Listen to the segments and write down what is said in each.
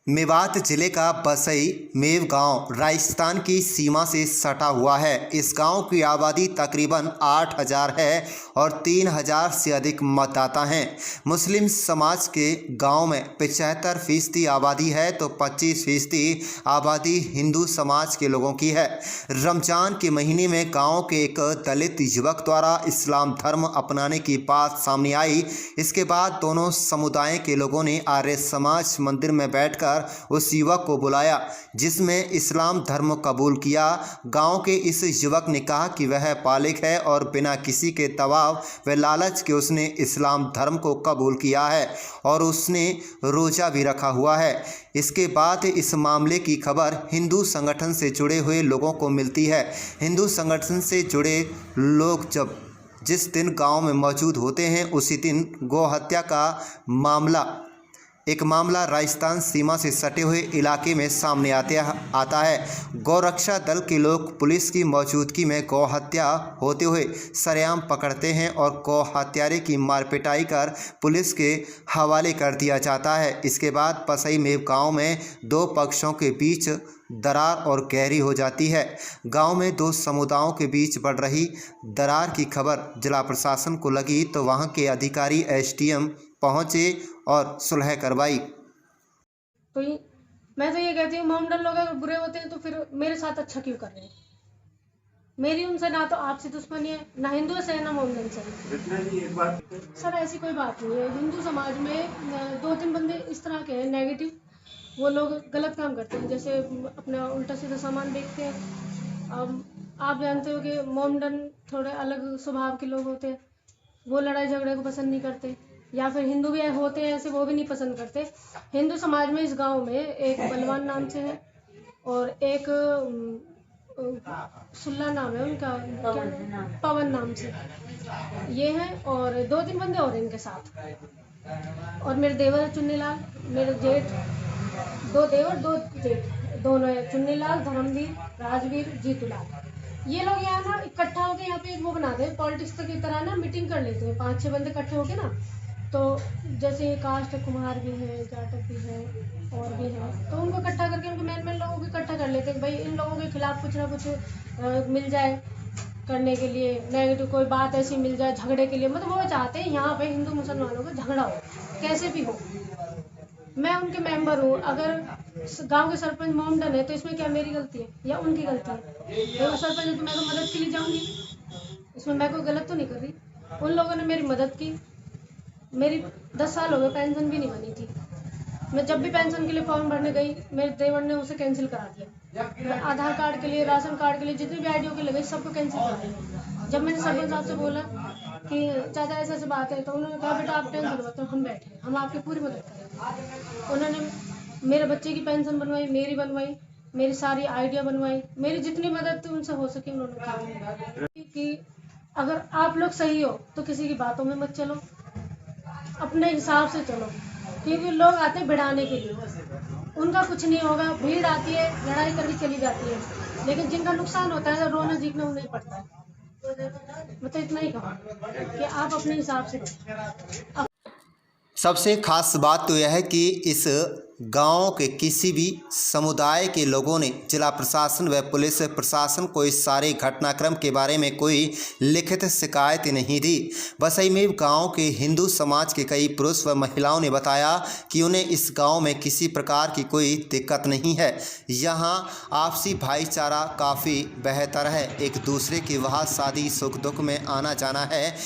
मेवात जिले का बसई मेव गांव राजस्थान की सीमा से सटा हुआ है। इस गांव की आबादी तकरीबन 8,000 है और 3,000 से अधिक मतदाता हैं। मुस्लिम समाज के गांव में 75% आबादी है तो 25% आबादी हिंदू समाज के लोगों की है। रमजान के महीने में गांव के एक दलित युवक द्वारा इस्लाम धर्म अपनाने की बात सामने आई। इसके बाद दोनों समुदाय के लोगों ने आर्य समाज मंदिर में बैठकर उस युवक को बुलाया, जिसमें इस्लाम धर्म कबूल किया। गांव के इस युवक ने कहा कि वह बालिग है और बिना किसी के दबाव व लालच के उसने इस्लाम धर्म को कबूल किया है और उसने रोज़ा भी रखा हुआ है। इसके बाद इस मामले की खबर हिंदू संगठन से जुड़े हुए लोगों को मिलती है। हिंदू संगठन से जुड़े लोग जिस दिन गांव में मौजूद होते हैं उसी दिन गौहत्या का मामला राजस्थान सीमा से सटे हुए इलाके में सामने आता है। गौरक्षा दल के लोग पुलिस की मौजूदगी में गौहत्या होते हुए सरेआम पकड़ते हैं और गौ हत्यारे की मारपिटाई कर पुलिस के हवाले कर दिया जाता है। इसके बाद पसई मेव गांव में दो पक्षों के बीच दरार और गहरी हो जाती है। गांव में दो समुदायों के बीच बढ़ रही दरार की खबर जिला प्रशासन को लगी तो वहां के अधिकारी एसडीएम पहुंचे और सुलह करवाई। तो मैं तो ये कहती हूँ, मोमडन लोग अगर बुरे होते हैं तो फिर मेरे साथ अच्छा क्यों कर रहे हैं? मेरी उनसे ना तो आपसी दुश्मनी है, ना हिंदू से ना मोमडन से। सर ऐसी कोई बात नहीं है। हिंदू समाज में 2-3 बंदे इस तरह के हैं नेगेटिव, वो लोग गलत काम करते हैं, जैसे अपना उल्टा सीधा सामान बेचते हैं। अब आप जानते हो कि मोमडन थोड़े अलग स्वभाव के लोग होते हैं, वो लड़ाई झगड़े को पसंद नहीं करते, या फिर हिंदू भी होते हैं ऐसे, वो भी नहीं पसंद करते। हिंदू समाज में इस गांव में एक बलवान नाम से है और एक सुल्ला नाम है उनका, पवन नाम से ये है, और 2-3 बंदे और इनके साथ। और मेरे देवर चुन्नीलाल, मेरे जेठ, 2 देवर 2 जेठ, दोनों है चुन्नीलाल, धर्मवीर, राजवीर, जीतूलाल। ये लोग यहाँ ना इकट्ठा होकर यहाँ पे एक वो बनाते हैं, पॉलिटिक्स की तरह ना मीटिंग कर लेते हैं। 5-6 बंदे इकट्ठे होके ना, तो जैसे कास्ट कुम्हार भी है, जाटक भी है और भी है, तो उनको इकट्ठा करके उनको मेन लोगों को इकट्ठा कर लेते हैं। भाई इन लोगों के खिलाफ कुछ ना कुछ मिल जाए करने के लिए, नेगेटिव कोई बात ऐसी मिल जाए झगड़े के लिए। मतलब वो चाहते हैं यहाँ पे हिंदू मुसलमानों का झगड़ा हो, कैसे भी हो। मैं उनके मेंबर हूँ। अगर गांव के सरपंच मोमडन है तो इसमें क्या मेरी गलती है या उनकी गलती है? वो सरपंच है तो मैं तो मदद के लिए जाऊँगी, इसमें मैं कोई गलत तो नहीं कर रही। उन लोगों ने मेरी मदद की। मेरी 10 साल हो गए, पेंशन भी नहीं बनी थी। मैं जब भी पेंशन के लिए फॉर्म भरने गई, मेरे देवर ने उसे कैंसिल करा दिया। आधार कार्ड के लिए, राशन कार्ड के लिए, जितनी भी आईडियो के लगे सबको कैंसिल करा दिया। जब मैंने सरपंच साहब से बोला कि चाचा ऐसा बात है, तो उन्होंने कहा बेटा आप टेंशन मत लो, हम बैठे, हम आपकी पूरी मदद करेंगे। उन्होंने मेरे बच्चे की पेंशन बनवाई, मेरी बनवाई, मेरी सारी आइडिया बनवाई, मेरी जितनी मदद उनसे हो सके उन्होंने की। कि अगर आप लोग सही हो तो किसी की बातों में मत चलो, अपने हिसाब से चलो, क्योंकि लोग आते हैं भिड़ाने के लिए, उनका कुछ नहीं होगा। भीड़ आती है, लड़ाई करके चली जाती है, लेकिन जिनका नुकसान होता है रोना जीतना नहीं पड़ता है। मतलब इतना ही कहूँ कि आप अपने हिसाब से। सबसे खास बात तो यह है कि इस गांव के किसी भी समुदाय के लोगों ने जिला प्रशासन व पुलिस प्रशासन को इस सारे घटनाक्रम के बारे में कोई लिखित शिकायत नहीं दी। बसई में गांव के हिंदू समाज के कई पुरुष व महिलाओं ने बताया कि उन्हें इस गांव में किसी प्रकार की कोई दिक्कत नहीं है। यहां आपसी भाईचारा काफ़ी बेहतर है, एक दूसरे के वहाँ शादी सुख दुख में आना जाना है।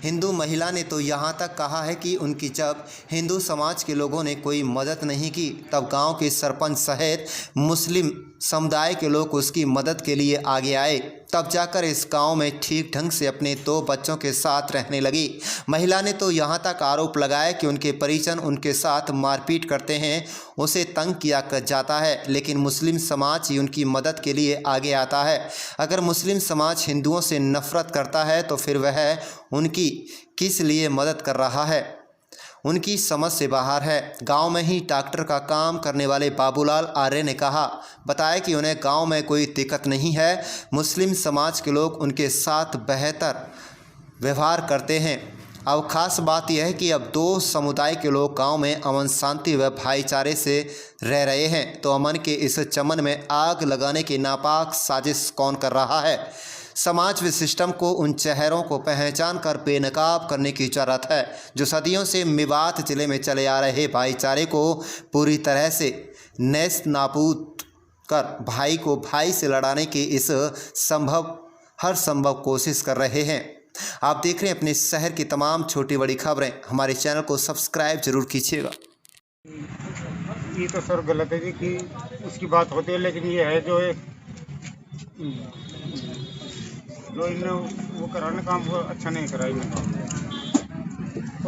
हिंदू महिला ने तो यहाँ तक कहा है कि उनकी जब हिंदू समाज के लोगों ने कोई मदद नहीं की तब गांव के सरपंच सहित मुस्लिम समुदाय के लोग उसकी मदद के लिए आगे आए, तब जाकर इस गांव में ठीक ढंग से अपने 2 बच्चों के साथ रहने लगी। महिला ने तो यहाँ तक आरोप लगाया कि उनके परिजन उनके साथ मारपीट करते हैं, उसे तंग किया जाता है, लेकिन मुस्लिम समाज ही उनकी मदद के लिए आगे आता है। अगर मुस्लिम समाज हिंदुओं से नफरत करता है तो फिर वह उनकी किस लिए मदद कर रहा है? उनकी समझ से बाहर है। गांव में ही डॉक्टर का काम करने वाले बाबूलाल आर्य ने बताया कि उन्हें गांव में कोई दिक्कत नहीं है, मुस्लिम समाज के लोग उनके साथ बेहतर व्यवहार करते हैं। अब खास बात यह है कि अब दो समुदाय के लोग गांव में अमन शांति व भाईचारे से रह रहे हैं, तो अमन के इस चमन में आग लगाने की नापाक साजिश कौन कर रहा है। समाज व सिस्टम को उन चेहरों को पहचान कर बेनकाब करने की जरूरत है जो सदियों से मेवात जिले में चले आ रहे भाईचारे को पूरी तरह से नेस्त नाबूद कर भाई को भाई से लड़ाने की हर संभव कोशिश कर रहे हैं। आप देख रहे हैं अपने शहर की तमाम छोटी बड़ी खबरें। हमारे चैनल को सब्सक्राइब जरूर कीजिएगा। ये तो सर गलत है जी कि उसकी बात होती है, लेकिन ये है जो इन्हें वो कराने काम वो अच्छा नहीं करा इन्हें काम।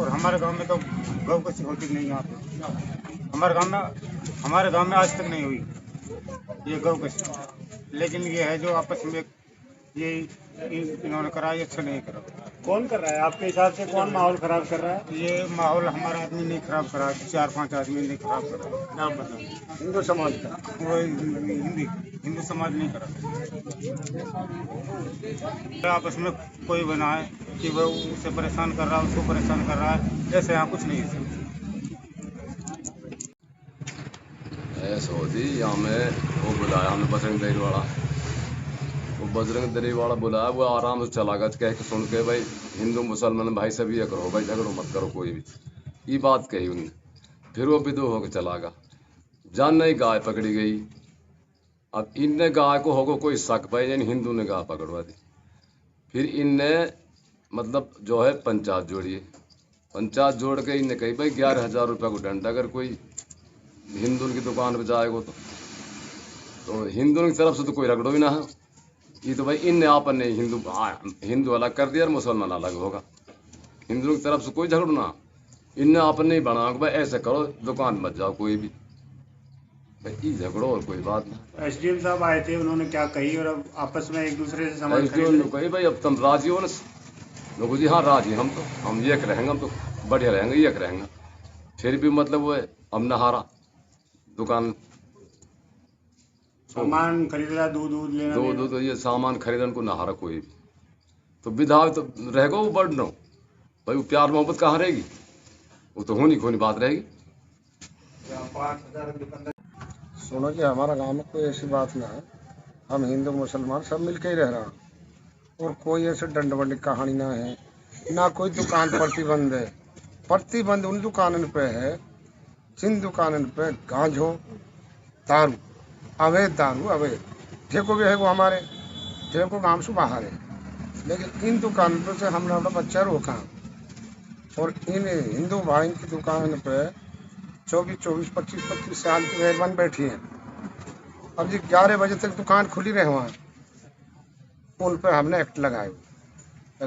और हमारे गांव में तो गौ कसी होती नहीं। यहाँ पे हमारे गांव में आज तक नहीं हुई ये गौ कसी। लेकिन ये है जो आपस में ये इन्होंने करा, ये अच्छा नहीं करा। कौन कर रहा है आपके हिसाब से? कौन माहौल खराब कर रहा है? ये माहौल हमारा आदमी नहीं खराब करा, 4-5 आदमी नहीं खराब करा। नाम बताओ। हिंदू समाज का? वो हिंदू समाज नहीं करा। आपस में कोई बनाए कि वो उसे परेशान कर रहा है, उसको परेशान कर रहा है, ऐसे यहाँ कुछ नहीं है। ऐसा होती यहाँ में वो बुलाया हमें बजरंग दरी वाला, वो बजरंग दरी वाला बुलाया, वो आराम से चला गया कह के सुन के भाई हिंदू मुसलमान भाई सब ये करो, भाई झगड़ो मत करो कोई भी, ये बात कही उन्होंने। फिर वो विदो होकर चला गया। जान नहीं गाय पकड़ी गई। अब इनने गाय को होगा कोई शक पाई, यानी हिंदू ने गाय पकड़वा दी। फिर इनने मतलब जो है पंचायत जोड़ी। पंचायत जोड़ के इनने कही भाई 11,000 रुपये को दंड, अगर कोई हिंदू की दुकान पे जाएगा तो हिंदू की तरफ से तो कोई रगड़ो भी ना है। ये तो भाई इनने आपन ने हिंदू अलग कर दिया और मुसलमान अलग होगा। हिंदू की तरफ से कोई झगड़ो ना, इनने आपन नहीं बना भाई ऐसे करो दुकान मत जाओ कोई भी, भाई ये झगड़ो और कोई बात ना। एसडीएम साहब आए थे, उन्होंने क्या कही और अब आपस में एक दूसरे से समझ कही भाई अब तुम राजी हो ना? लोगों जी हाँ राजी, हम एक रहेंगे, हम तो बढ़िया रहेंगे, एक रहेंगे। फिर भी मतलब वो हम नहारा दुकान सामान खरीदा, दूध लेना, दूध ये सामान खरीदन को नहारा कोई भी, तो विधा तो रहेगा वो बढ़ भाई, वो प्यार मोहब्बत कहाँ रहेगी? वो तो होनी खोनी बात रहेगी। सुनो जी, हमारा गांव में कोई ऐसी बात ना है, हम हिंदू मुसलमान सब मिलके ही रह रहे हैं और कोई ऐसे डंड बंडी कहानी ना है, ना कोई दुकान प्रतिबंध है। प्रतिबंध उन दुकानों पे है जिन दुकानों पे गांजो दारू अवैध ठेको भी है, वो हमारे ठेको गांव से बाहर है, लेकिन इन दुकानों से हमने अपना बच्चा रोका। और इन हिंदू भाई की दुकान पे 24, 25 साल की मेहरबान बैठी है। अब जी 11 बजे तक दुकान खुली रहे वहाँ, उन पर हमने एक्ट लगाए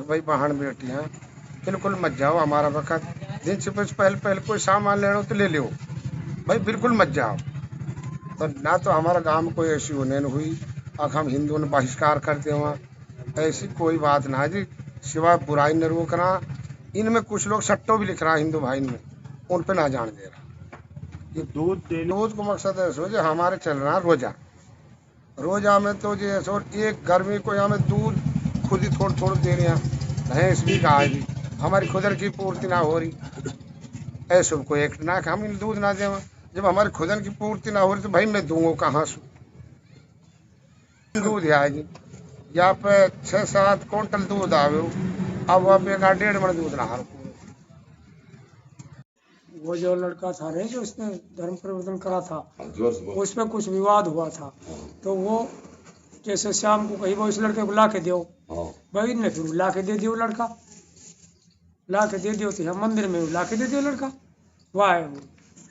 भाई बहन बेटियाँ बिल्कुल मत जाओ, हमारा वक्त दिन से पहले कोई सामान लेना हो तो ले लो भाई, बिल्कुल मत जाओ। तो ना तो हमारा गांव में कोई ऐसी होने न हुई अब हम हिंदुओं ने बहिष्कार करते वहाँ, ऐसी कोई बात ना है जी, सिवाय बुराई न रोकना। इनमें कुछ लोग सट्टो भी लिख रहा है हिंदू भाई में, उन पे ना जान दे रहा। ये दूध को मकसद है सो जो हमारे चल रहा रोजा में तो जो सो एक गर्मी को यहाँ में दूध खुद ही थोड़ा दे रहे हैं, भैंस भी गाय भी, हमारी खुदर की पूर्ति ना हो रही। ऐसे कोई एक्ट ना कि हम दूध ना दें, जब हमारे खुदन की पूर्ति ना हो रही तो भाई मैं दूंगा कहाँ से दूध? आएगी यहाँ पे 6-7 क्विंटल दूध आवे, अब वहाँ पे 1.5 मन दूध रहा। वो जो लड़का था रे जो इसने धर्म परिवर्तन करा था, उसमें कुछ विवाद हुआ था, तो वो जैसे शाम को कही वो इस लड़के को ला के दो, भाई ने फिर ला के दे दियो, लड़का ला के दे दियो, तो हम मंदिर में ला के दे दियो लड़का, वाह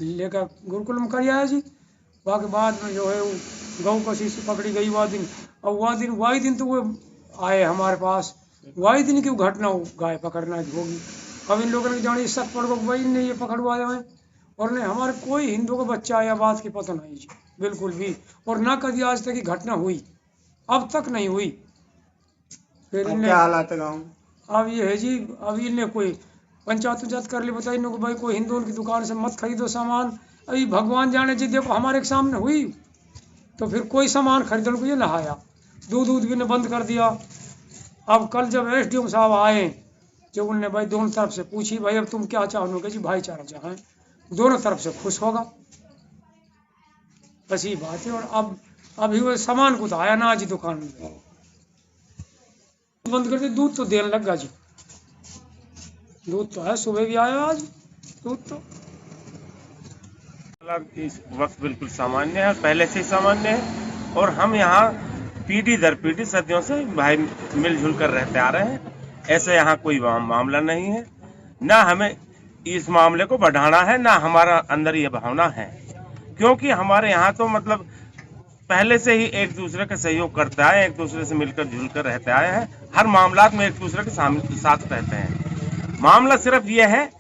लेकर गुरुकुल में कर आया जी। वहाँ के बाद में जो है वो गौ कसी से पकड़ी गई वह दिन, और वही दिन तो वो आए हमारे पास, वही दिन की घटना गाय पकड़ना होगी। अब इन लोगों ने जाने शक पड़ गो वही ने ये पकड़वाया है, और नहीं हमारे कोई हिंदू का बच्चा या बात की पता नहीं जी बिल्कुल भी, और ना कभी आज तक की घटना हुई, अब तक नहीं हुई। फिर क्या हालात है गाँव? अब ये है जी, अब इन्हें कोई पंचायत कर ली, बताइए इनको भाई कोई हिंदू की दुकान से मत खरीदो सामान। अभी भगवान जाने जी, देखो हमारे के सामने हुई तो फिर कोई सामान खरीदने को ये नहाया, दूध भी ने बंद कर दिया। अब कल जब एसडीएम साहब आए जब उनने भाई दोनों तरफ से पूछी, भाई अब तुम क्या चाहो कि जी भाईचारा चाहें, दोनों तरफ से खुश होगा, बस ये बात है। और अब अभी वो सामान कुछ आया ना आज दुकान में, बंद कर दे, दूध तो देने लगा जी, दूध तो है, सुबह भी आया आज दूध तो। इस वक्त बिल्कुल सामान्य है, पहले से ही सामान्य है, और हम यहाँ पीढ़ी दर पीढ़ी सदियों से भाई मिलजुल कर रहते आ रहे हैं। ऐसे यहाँ कोई मामला नहीं है, ना हमें इस मामले को बढ़ाना है, ना हमारा अंदर ये भावना है, क्योंकि हमारे यहाँ तो मतलब पहले से ही एक दूसरे का सहयोग करता है, एक दूसरे से मिलकर जुल कर रहते आए हैं, हर मामला में एक दूसरे के साथ रहते हैं। मामला सिर्फ ये है,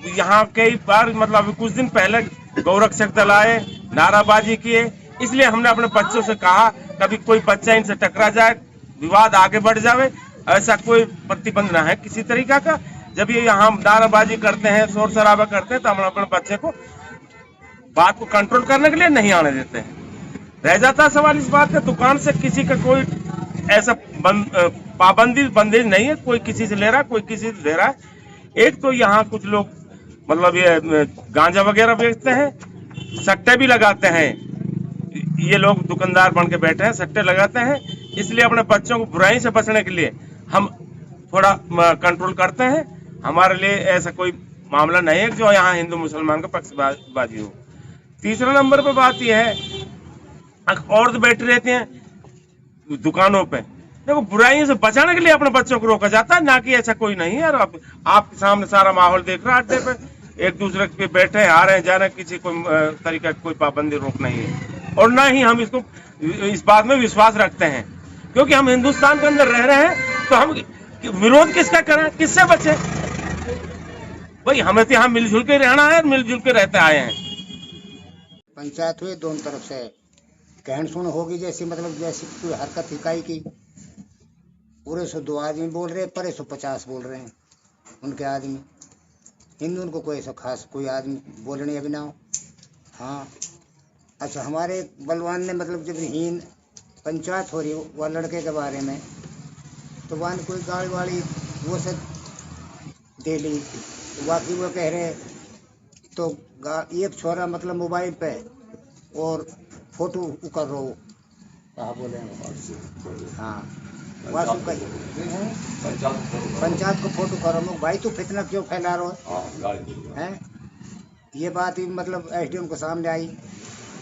यहाँ कई बार मतलब कुछ दिन पहले गौरक्षक दल आए, नाराबाजी किए, इसलिए हमने अपने बच्चों से कहा कभी कोई बच्चा इनसे टकरा जाए, विवाद आगे बढ़ जाए, ऐसा कोई प्रतिबंध ना है किसी तरीका का। जब ये यहाँ नाराबाजी करते हैं, शोर शराबा करते हैं, तो हम अपने बच्चे को बात को कंट्रोल करने के लिए नहीं आने देते हैं। रह जाता है सवाल इस बात का, दुकान से किसी का कोई ऐसा पाबंदी बंदेज नहीं है, कोई किसी से ले रहा है, कोई किसी से दे रहा है। एक तो यहाँ कुछ लोग मतलब ये गांजा वगैरह बेचते हैं, सट्टे भी लगाते हैं, ये लोग दुकानदार बन के बैठे हैं, सट्टे लगाते हैं, इसलिए अपने बच्चों को बुराई से बचने के लिए हम थोड़ा कंट्रोल करते हैं। हमारे लिए ऐसा कोई मामला नहीं है जो यहाँ हिंदू मुसलमान का पक्षबाजी हो। तीसरा नंबर पे बात यह है, औरत बैठी रहती हैं दुकानों पे, देखो बुराइयों से बचाने के लिए अपने बच्चों को रोका जाता है, ना कि ऐसा कोई नहीं है। और आपके सामने सारा माहौल देख रहा है, अड्डे पे एक दूसरे पे बैठे आ रहे हैं, जा रहे हैं, किसी कोई तरीका कोई पाबंदी रोक नहीं है, और ना ही हम इसको इस बात में विश्वास रखते हैं, क्योंकि हम हिंदुस्तान के अंदर रह रहे हैं, तो हम विरोध किसका करें, किससे बचे भाई? हमें तो यहाँ मिलजुल के रहना है, मिलजुल के रहते आए हैं। पंचायत हुई दोनों तरफ से कहन सुन होगी, जैसी मतलब जैसी कोई हरकत इकाई की, पूरे 102 आदमी बोल रहे हैं, पर 150 बोल रहे हैं उनके आदमी, हिंदू उनको कोई ऐसा खास कोई आदमी बोलने अभी ना हो। हाँ अच्छा, हमारे बलवान ने मतलब जब हीन पंचायत हो रही वह लड़के के बारे में, तो वहाँ कोई गाड़ी वाड़ी वो सब दे ली, तो बाकी वो कह रहे तो एक छोरा मतलब मोबाइल पे और फोटो कर रहा हो, कहा बोले हाँ वासु का पंचायत को फोटो कर रहा हूँ, भाई तू फितना क्यों फैला रहा है? ये बात ही मतलब एसडीएम को सामने आई,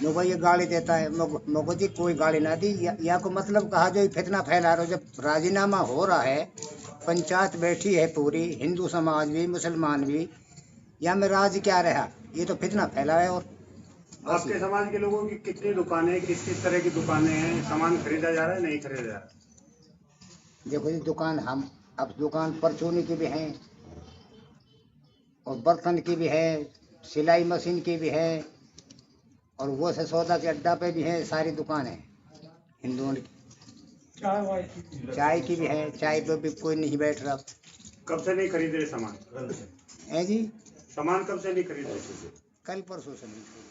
मुझे ये गाड़ी देता है, मुझे जी कोई गाड़ी ना दी, या को मतलब कहा जो फितना फैला रहा हो। जब राजीनामा हो रहा है, पंचायत बैठी है पूरी, हिंदू समाज भी मुसलमान भी, या में राज क्या रहा, ये तो फितना फैला है। और आपके समाज के लोगों की कितनी दुकानें, किस किस तरह की दुकानें हैं, सामान खरीदा जा रहा है नहीं खरीदा जा रहा? देखो जी दुकान, हम अब दुकान परचूनी की भी हैं और बर्तन की भी है, सिलाई मशीन की भी है, और वो से सौदा के अड्डा पे भी है, सारी दुकानें हिंदुओं की। चाय की भी है, चाय पे भी कोई नहीं बैठ रहा। कब से नहीं खरीद रहे सामान? है जी, सामान कब से नहीं खरीद रहे? कल परसों से नहीं।